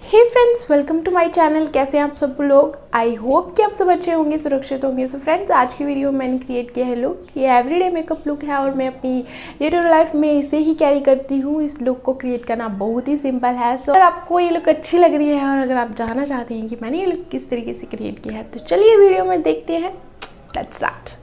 Hey friends, welcome to my channel. कैसे हैं आप सब लोग? आई होप कि आप सब अच्छे होंगे, सुरक्षित होंगे। सो फ्रेंड्स, आज की वीडियो में मैंने क्रिएट किया है लुक। ये एवरीडे मेकअप लुक है और मैं अपनी डे टू लाइफ में इसे ही कैरी करती हूँ। इस लुक को क्रिएट करना बहुत ही सिंपल है। सो अगर आपको ये लुक अच्छी लग रही है और अगर आप जानना चाहते हैं कि मैंने ये लुक किस तरीके से क्रिएट किया है, तो चलिए वीडियो में देखते हैं। Let's start.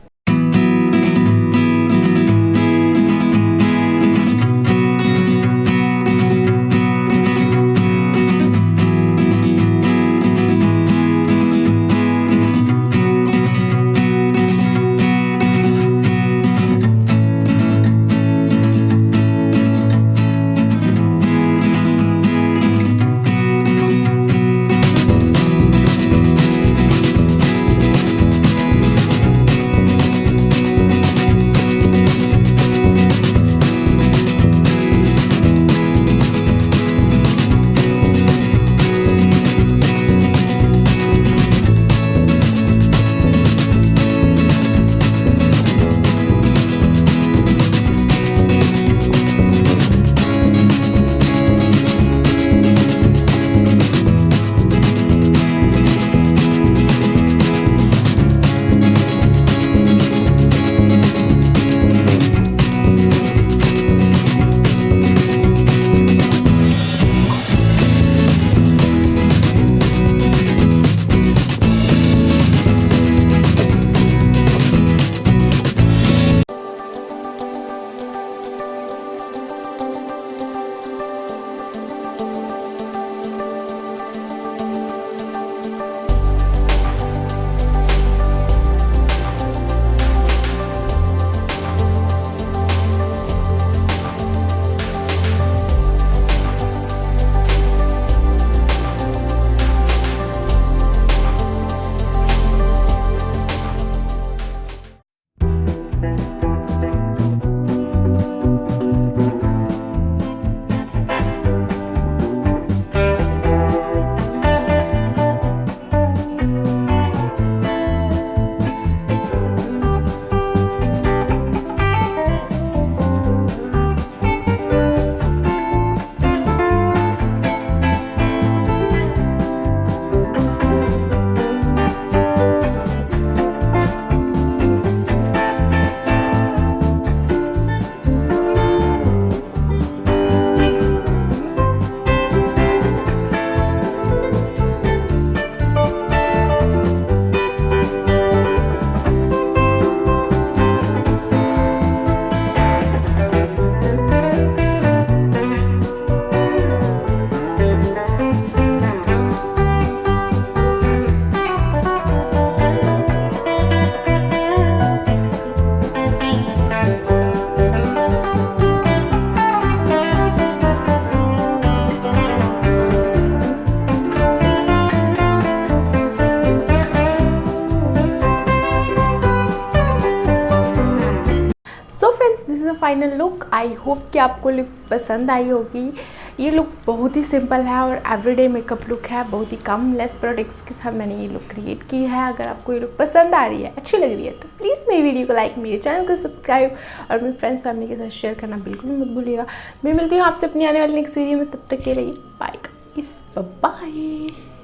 This is a final look. I hope कि आपको लुक पसंद आई होगी। ये लुक बहुत ही सिंपल है और एवरीडे मेकअप लुक है। बहुत ही कम लेस प्रोडक्ट्स के साथ मैंने ये लुक क्रिएट की है। अगर आपको ये लुक पसंद आ रही है, अच्छी लग रही है, तो प्लीज़ मेरी वीडियो को लाइक, मेरे चैनल को सब्सक्राइब और मेरे फ्रेंड्स फैमिली के साथ शेयर करना बिल्कुल भी मत भूलिएगा। मैं मिलती हूँ आपसे अपनी आने वाली नेक्स्ट वीडियो में। तब तक के लिए बाय गाइस, बाय।